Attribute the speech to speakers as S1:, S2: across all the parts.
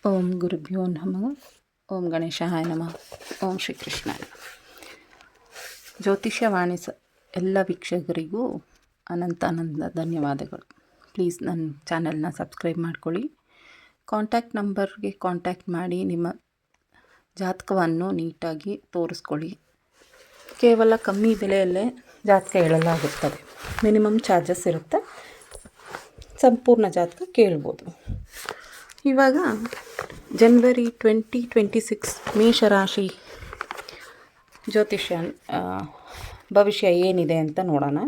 S1: ಓಂ ಗುರುಭ್ಯೋ ನಮಃ. ಓಂ ಗಣೇಶಾಯ ನಮಃ. ಓಂ ಶ್ರೀಕೃಷ್ಣಾಯ. ಜ್ಯೋತಿಷ್ಯವಾಣಿ ಎಲ್ಲ ವೀಕ್ಷಕರಿಗೂ ಅನಂತ ಧನ್ಯವಾದಗಳು. ಪ್ಲೀಸ್ ನನ್ನ ಚಾನಲ್ನ ಸಬ್ಸ್ಕ್ರೈಬ್ ಮಾಡ್ಕೊಳ್ಳಿ. ಕಾಂಟ್ಯಾಕ್ಟ್ ನಂಬರ್ಗೆ ಕಾಂಟ್ಯಾಕ್ಟ್ ಮಾಡಿ ನಿಮ್ಮ ಜಾತಕವನ್ನು ನೀಟಾಗಿ ತೋರಿಸ್ಕೊಳ್ಳಿ. ಕೇವಲ ಕಮ್ಮಿ ಬೆಲೆಯಲ್ಲೇ ಜಾತಕ ಹೇಳಲಾಗುತ್ತದೆ. ಮಿನಿಮಮ್ ಚಾರ್ಜಸ್ ಇರುತ್ತೆ. ಸಂಪೂರ್ಣ ಜಾತಕ ಕೇಳ್ಬೋದು. ಇವಾಗ ಜನವರಿ 2026 ಮೇಷರಾಶಿ ಜ್ಯೋತಿಷ್ಯ ಭವಿಷ್ಯ ಏನಿದೆ ಅಂತ ನೋಡೋಣ.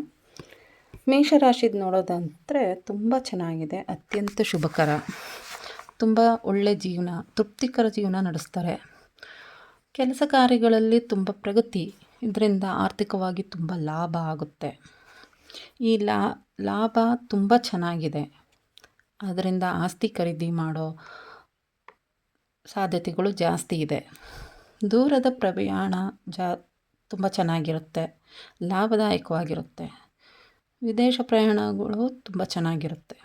S1: ಮೇಷರಾಶಿದು ನೋಡೋದಂದರೆ ತುಂಬ ಚೆನ್ನಾಗಿದೆ, ಅತ್ಯಂತ ಶುಭಕರ, ತುಂಬ ಒಳ್ಳೆಯ ಜೀವನ, ತೃಪ್ತಿಕರ ಜೀವನ ನಡೆಸ್ತಾರೆ. ಕೆಲಸ ಕಾರ್ಯಗಳಲ್ಲಿ ತುಂಬ ಪ್ರಗತಿ, ಇದರಿಂದ ಆರ್ಥಿಕವಾಗಿ ತುಂಬ ಲಾಭ ಆಗುತ್ತೆ. ಈ ಲಾಭ ತುಂಬ ಚೆನ್ನಾಗಿದೆ. ಅದರಿಂದ ಆಸ್ತಿ ಖರೀದಿ ಮಾಡೋ ಸಾಧ್ಯತೆಗಳು ಜಾಸ್ತಿ ಇದೆ. ದೂರದ ಪ್ರಯಾಣ ತುಂಬ ಚೆನ್ನಾಗಿರುತ್ತೆ, ಲಾಭದಾಯಕವಾಗಿರುತ್ತೆ. ವಿದೇಶ ಪ್ರಯಾಣಗಳು ತುಂಬ ಚೆನ್ನಾಗಿರುತ್ತೆ.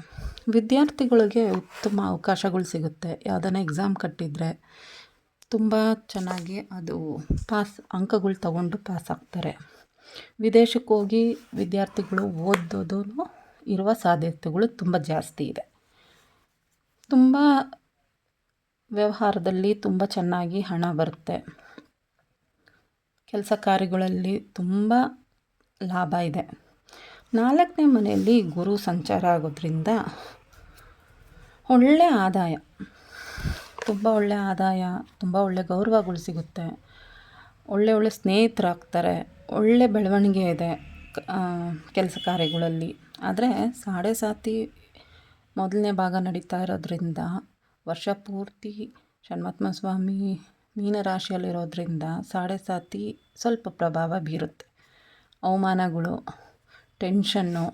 S1: ವಿದ್ಯಾರ್ಥಿಗಳಿಗೆ ಉತ್ತಮ ಅವಕಾಶಗಳು ಸಿಗುತ್ತೆ. ಯಾವುದನ್ನ ಎಕ್ಸಾಮ್ ಕಟ್ಟಿದರೆ ತುಂಬ ಚೆನ್ನಾಗಿ ಅದು ಅಂಕಗಳು ತಗೊಂಡು ಪಾಸ್ ಆಗ್ತಾರೆ. ವಿದೇಶಕ್ಕೆ ಹೋಗಿ ವಿದ್ಯಾರ್ಥಿಗಳು ಓದೋದು ಇರುವ ಸಾಧ್ಯತೆಗಳು ತುಂಬ ಜಾಸ್ತಿ ಇದೆ. ತುಂಬ ವ್ಯವಹಾರದಲ್ಲಿ ತುಂಬ ಚೆನ್ನಾಗಿ ಹಣ ಬರುತ್ತೆ. ಕೆಲಸ ಕಾರ್ಯಗಳಲ್ಲಿ ತುಂಬ ಲಾಭ ಇದೆ. 4ನೇ ಮನೆಯಲ್ಲಿ ಗುರು ಸಂಚಾರ ಆಗೋದ್ರಿಂದ ಒಳ್ಳೆಯ ಆದಾಯ, ತುಂಬ ಒಳ್ಳೆಯ ಆದಾಯ, ತುಂಬ ಒಳ್ಳೆಯ ಗೌರವಗಳು ಸಿಗುತ್ತೆ. ಒಳ್ಳೆ ಸ್ನೇಹಿತರಾಗ್ತಾರೆ. ಒಳ್ಳೆ ಬೆಳವಣಿಗೆ ಇದೆ ಕೆಲಸ ಕಾರ್ಯಗಳಲ್ಲಿ. ಆದರೆ ಸಾಡೆ ಸಾತಿ ಮೊದಲನೇ ಭಾಗ ನಡೀತಾ ಇರೋದ್ರಿಂದ ವರ್ಷ ಪೂರ್ತಿ ಷಣ್ಮುಖ ಸ್ವಾಮಿ ಮೀನರಾಶಿಯಲ್ಲಿರೋದ್ರಿಂದ ಸಾಡೆ ಸಾತಿ ಸ್ವಲ್ಪ ಪ್ರಭಾವ ಬೀರುತ್ತೆ. ಅವಮಾನಗಳು, ಟೆನ್ಷನ್ನು,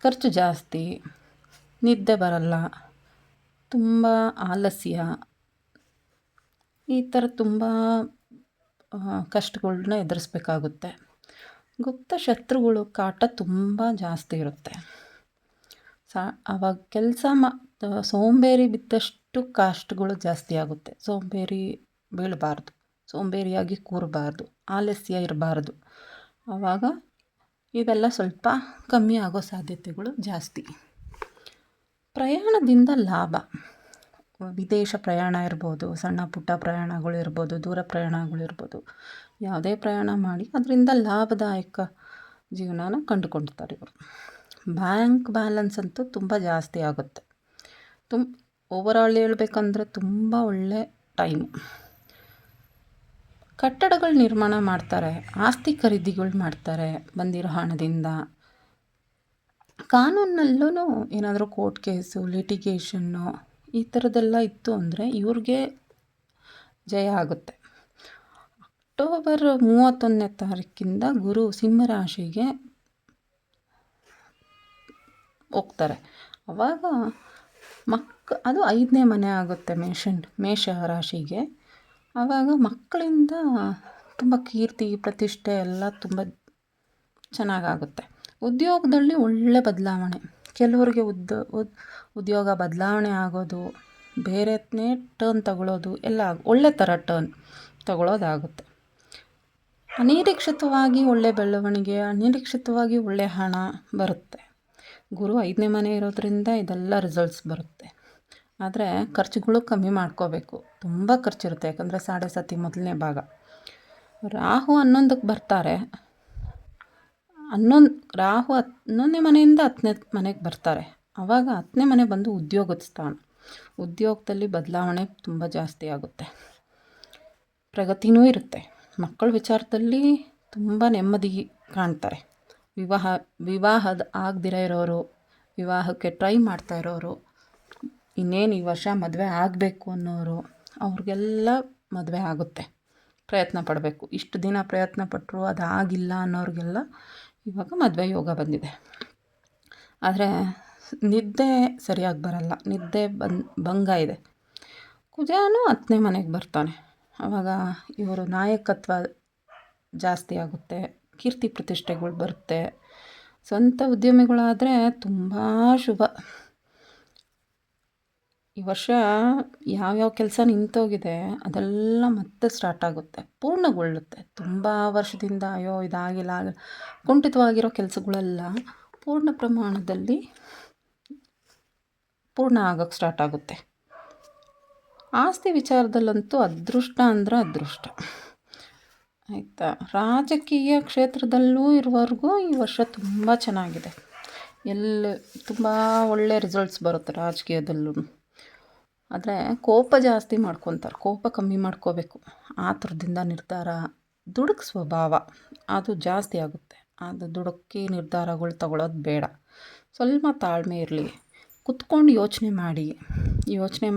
S1: ಖರ್ಚು ಜಾಸ್ತಿ, ನಿದ್ದೆ ಬರಲ್ಲ, ತುಂಬ ಆಲಸ್ಯ, ಈ ಥರ ತುಂಬ ಕಷ್ಟಗಳನ್ನ ಎದುರಿಸ್ಬೇಕಾಗುತ್ತೆ. ಗುಪ್ತ ಶತ್ರುಗಳು ಕಾಟ ತುಂಬ ಜಾಸ್ತಿ ಇರುತ್ತೆ. ಆವಾಗ ಕೆಲಸ ಸೋಂಬೇರಿ ಬಿದ್ದಷ್ಟು ಕಷ್ಟಗಳು ಜಾಸ್ತಿ ಆಗುತ್ತೆ. ಸೋಂಬೇರಿ ಬೀಳಬಾರ್ದು, ಸೋಂಬೇರಿಯಾಗಿ ಕೂರಬಾರ್ದು, ಆಲಸ್ಯ ಇರಬಾರ್ದು. ಆವಾಗ ಇವೆಲ್ಲ ಸ್ವಲ್ಪ ಕಮ್ಮಿ ಆಗೋ ಸಾಧ್ಯತೆಗಳು ಜಾಸ್ತಿ. ಪ್ರಯಾಣದಿಂದ ಲಾಭ, ವಿದೇಶ ಪ್ರಯಾಣ ಇರ್ಬೋದು, ಸಣ್ಣ ಪುಟ್ಟ ಪ್ರಯಾಣಗಳಿರ್ಬೋದು, ದೂರ ಪ್ರಯಾಣಗಳಿರ್ಬೋದು, ಯಾವುದೇ ಪ್ರಯಾಣ ಮಾಡಿ ಅದರಿಂದ ಲಾಭದಾಯಕ ಜೀವನನ ಕಂಡುಕೊಳ್ತಾರೆ ಇವರು. ಬ್ಯಾಂಕ್ ಬ್ಯಾಲೆನ್ಸ್ ಅಂತೂ ತುಂಬ ಜಾಸ್ತಿ ಆಗುತ್ತೆ. ಓವರಾಲ್ ಹೇಳ್ಬೇಕಂದ್ರೆ ತುಂಬ ಒಳ್ಳೆ ಟೈಮು. ಕಟ್ಟಡಗಳು ನಿರ್ಮಾಣ ಮಾಡ್ತಾರೆ, ಆಸ್ತಿ ಖರೀದಿಗಳು ಮಾಡ್ತಾರೆ ಬಂದಿರೋ ಹಣದಿಂದ. ಕಾನೂನಲ್ಲೂ ಏನಾದರೂ ಕೋರ್ಟ್ ಕೇಸು, ಲಿಟಿಗೇಷನ್ನು ಈ ಥರದ್ದೆಲ್ಲ ಇತ್ತು ಅಂದರೆ ಇವ್ರಿಗೆ ಜಯ ಆಗುತ್ತೆ. ಅಕ್ಟೋಬರ್ 31ನೇ ತಾರೀಕಿಂದ ಗುರು ಸಿಂಹರಾಶಿಗೆ ಹೋಗ್ತಾರೆ. ಆವಾಗ ಅದು 5ನೇ ಮನೆ ಆಗುತ್ತೆ ಮೇಷ ರಾಶಿಗೆ. ಆವಾಗ ಮಕ್ಕಳಿಂದ ತುಂಬ ಕೀರ್ತಿ ಪ್ರತಿಷ್ಠೆ ಎಲ್ಲ ತುಂಬ ಚೆನ್ನಾಗಾಗುತ್ತೆ. ಉದ್ಯೋಗದಲ್ಲಿ ಒಳ್ಳೆ ಬದಲಾವಣೆ, ಕೆಲವರಿಗೆ ಉದ್ಯೋಗ ಬದಲಾವಣೆ ಆಗೋದು, ಬೇರೆನೇ ಟರ್ನ್ ತಗೊಳ್ಳೋದು ಎಲ್ಲ ಒಳ್ಳೆ ಥರ ಟರ್ನ್ ತಗೊಳ್ಳೋದಾಗುತ್ತೆ. ಅನಿರೀಕ್ಷಿತವಾಗಿ ಒಳ್ಳೆ ಬೆಳವಣಿಗೆ, ಅನಿರೀಕ್ಷಿತವಾಗಿ ಒಳ್ಳೆ ಹಣ ಬರುತ್ತೆ. ಗುರು 5ನೇ ಮನೆ ಇರೋದ್ರಿಂದ ಇದೆಲ್ಲ ರಿಸಲ್ಟ್ಸ್ ಬರುತ್ತೆ. ಆದರೆ ಖರ್ಚುಗಳು ಕಮ್ಮಿ ಮಾಡ್ಕೋಬೇಕು. ತುಂಬ ಖರ್ಚಿರುತ್ತೆ, ಯಾಕಂದರೆ ಸಾಡೆ ಸಾತಿ ಮೊದಲನೇ ಭಾಗ. ರಾಹು 11ಕ್ಕೆ ಬರ್ತಾರೆ. ರಾಹು 11ನೇ ಮನೆಯಿಂದ 10ನೇ ಮನೆಗೆ ಬರ್ತಾರೆ. ಆವಾಗ 10ನೇ ಮನೆ ಬಂದು ಉದ್ಯೋಗದ ಸ್ಥಾನ. ಉದ್ಯೋಗದಲ್ಲಿ ಬದಲಾವಣೆ ತುಂಬ ಜಾಸ್ತಿ ಆಗುತ್ತೆ, ಪ್ರಗತಿನೂ ಇರುತ್ತೆ. ಮಕ್ಕಳ ವಿಚಾರದಲ್ಲಿ ತುಂಬ ನೆಮ್ಮದಿ ಕಾಣ್ತಾರೆ. ವಿವಾಹದ ಆಗದಿರ ಇರೋರು, ವಿವಾಹಕ್ಕೆ ಟ್ರೈ ಮಾಡ್ತಾ ಇರೋರು, ಇನ್ನೇನು ಈ ವರ್ಷ ಮದುವೆ ಆಗಬೇಕು ಅನ್ನೋರು, ಅವ್ರಿಗೆಲ್ಲ ಮದುವೆ ಆಗುತ್ತೆ. ಪ್ರಯತ್ನ ಪಡಬೇಕು. ಇಷ್ಟು ದಿನ ಪ್ರಯತ್ನ ಪಟ್ಟರು ಅದಾಗಿಲ್ಲ ಅನ್ನೋರಿಗೆಲ್ಲ ಇವಾಗ ಮದುವೆ ಯೋಗ ಬಂದಿದೆ. ಆದರೆ ನಿದ್ದೆ ಸರಿಯಾಗಿ ಬರಲ್ಲ, ನಿದ್ದೆ ಭಂಗ ಇದೆ. ಕುಜನೂ 10ನೇ ಮನೆಗೆ ಬರ್ತಾನೆ. ಆವಾಗ ಇವರು ನಾಯಕತ್ವ ಜಾಸ್ತಿ ಆಗುತ್ತೆ, ಕೀರ್ತಿ ಪ್ರತಿಷ್ಠೆಗಳು ಬರುತ್ತೆ. ಸ್ವಂತ ಉದ್ಯಮಿಗಳಾದರೆ ತುಂಬ ಶುಭ. ಈ ವರ್ಷ ಯಾವ್ಯಾವ ಕೆಲಸ ನಿಂತೋಗಿದೆ ಅದೆಲ್ಲ ಮತ್ತೆ ಸ್ಟಾರ್ಟ್ ಆಗುತ್ತೆ, ಪೂರ್ಣಗೊಳ್ಳುತ್ತೆ. ತುಂಬ ವರ್ಷದಿಂದ ಅಯ್ಯೋ ಇದಾಗಿಲ್ಲ ಕುಂಠಿತವಾಗಿರೋ ಕೆಲಸಗಳೆಲ್ಲ ಪೂರ್ಣ ಪ್ರಮಾಣದಲ್ಲಿ ಪೂರ್ಣ ಆಗೋಕ್ಕೆ ಸ್ಟಾರ್ಟ್ ಆಗುತ್ತೆ. ಆಸ್ತಿ ವಿಚಾರದಲ್ಲಂತೂ ಅದೃಷ್ಟ ಅಂದ್ರೆ ಅದೃಷ್ಟ ಆಯಿತಾ. ರಾಜಕೀಯ ಕ್ಷೇತ್ರದಲ್ಲೂ ಇರುವವರೆಗೂ ಈ ವರ್ಷ ತುಂಬ ಚೆನ್ನಾಗಿದೆ. ತುಂಬ ಒಳ್ಳೆ ರಿಸಲ್ಟ್ಸ್ ಬರುತ್ತೆ ರಾಜಕೀಯದಲ್ಲೂ. ಆದರೆ ಕೋಪ ಜಾಸ್ತಿ ಮಾಡ್ಕೊತಾರೆ, ಕೋಪ ಕಮ್ಮಿ ಮಾಡ್ಕೋಬೇಕು. ಆತುರದಿಂದ ನಿರ್ಧಾರ, ದುಡುಕು ಸ್ವಭಾವ ಅದು ಜಾಸ್ತಿ ಆಗುತ್ತೆ. ಅದು ದುಡುಕಿ ನಿರ್ಧಾರಗಳು ತಗೊಳ್ಳೋದು ಬೇಡ. ಸ್ವಲ್ಪ ತಾಳ್ಮೆ ಇರಲಿ, ಕುತ್ಕೊಂಡು ಯೋಚನೆ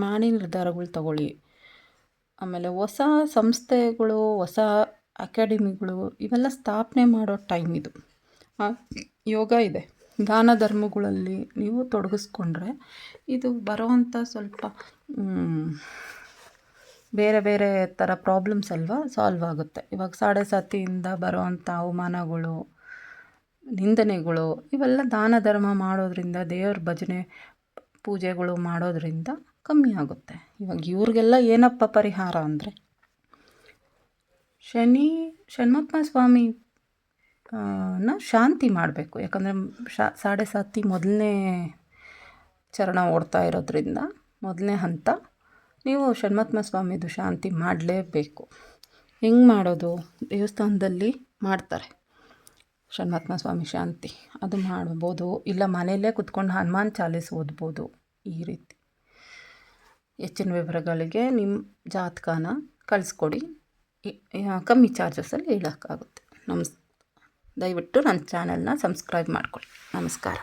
S1: ಮಾಡಿ ನಿರ್ಧಾರಗಳು ತಗೊಳ್ಳಿ. ಆಮೇಲೆ ಹೊಸ ಸಂಸ್ಥೆಗಳು, ಹೊಸ ಅಕಾಡೆಮಿಗಳು ಇವೆಲ್ಲ ಸ್ಥಾಪನೆ ಮಾಡೋ ಟೈಮ್ ಇದು. ಯೋಗ ಇದೆ, ದಾನ ಧರ್ಮಗಳಲ್ಲಿ ನೀವು ತೊಡಗಿಸ್ಕೊಂಡ್ರೆ ಇದು ಬರೋವಂಥ ಸ್ವಲ್ಪ ಬೇರೆ ಬೇರೆ ಥರ ಪ್ರಾಬ್ಲಮ್ಸ್ ಅಲ್ವಾ ಸಾಲ್ವ್ ಆಗುತ್ತೆ. ಇವಾಗ ಸಾಡೆ ಸಾತಿಯಿಂದ ಬರೋವಂಥ ಅವಮಾನಗಳು, ನಿಂದನೆಗಳು ಇವೆಲ್ಲ ದಾನ ಧರ್ಮ ಮಾಡೋದ್ರಿಂದ, ದೇವ್ರ ಭಜನೆ ಪೂಜೆಗಳು ಮಾಡೋದ್ರಿಂದ ಕಮ್ಮಿ ಆಗುತ್ತೆ. ಇವಾಗ ಇವ್ರಿಗೆಲ್ಲ ಏನಪ್ಪ ಪರಿಹಾರ ಅಂದರೆ ಷಣ್ಮುಖ ಸ್ವಾಮಿ ಶಾಂತಿ ಮಾಡಬೇಕು. ಯಾಕಂದರೆ ಸಾಡೆ ಸಾತಿ ಮೊದಲನೇ ಚರಣ ಓಡ್ತಾ ಇರೋದ್ರಿಂದ ಮೊದಲನೇ ಹಂತ ನೀವು ಷಣ್ಮುಖ ಸ್ವಾಮಿದು ಶಾಂತಿ ಮಾಡಲೇಬೇಕು. ಹೆಂಗೆ ಮಾಡೋದು? ದೇವಸ್ಥಾನದಲ್ಲಿ ಮಾಡ್ತಾರೆ ಷಣ್ಮುಖ ಸ್ವಾಮಿ ಶಾಂತಿ, ಅದು ಮಾಡ್ಬೋದು. ಇಲ್ಲ ಮನೆಯಲ್ಲೇ ಕುತ್ಕೊಂಡು ಹನುಮಾನ್ ಚಾಲೀಸ್ ಓದ್ಬೋದು. ಈ ರೀತಿ ಹೆಚ್ಚಿನ ವಿವರಗಳಿಗೆ ನಿಮ್ಮ ಜಾತಕನ ಕಳಿಸ್ಕೊಡಿ, ಕಮ್ಮಿ ಚಾರ್ಜಸಲ್ಲಿ ಹೇಳೋಕ್ಕಾಗುತ್ತೆ. ದಯವಿಟ್ಟು ನನ್ನ ಚಾನಲ್ನ ಸಬ್ಸ್ಕ್ರೈಬ್ ಮಾಡ್ಕೊಳ್ಳಿ. ನಮಸ್ಕಾರ.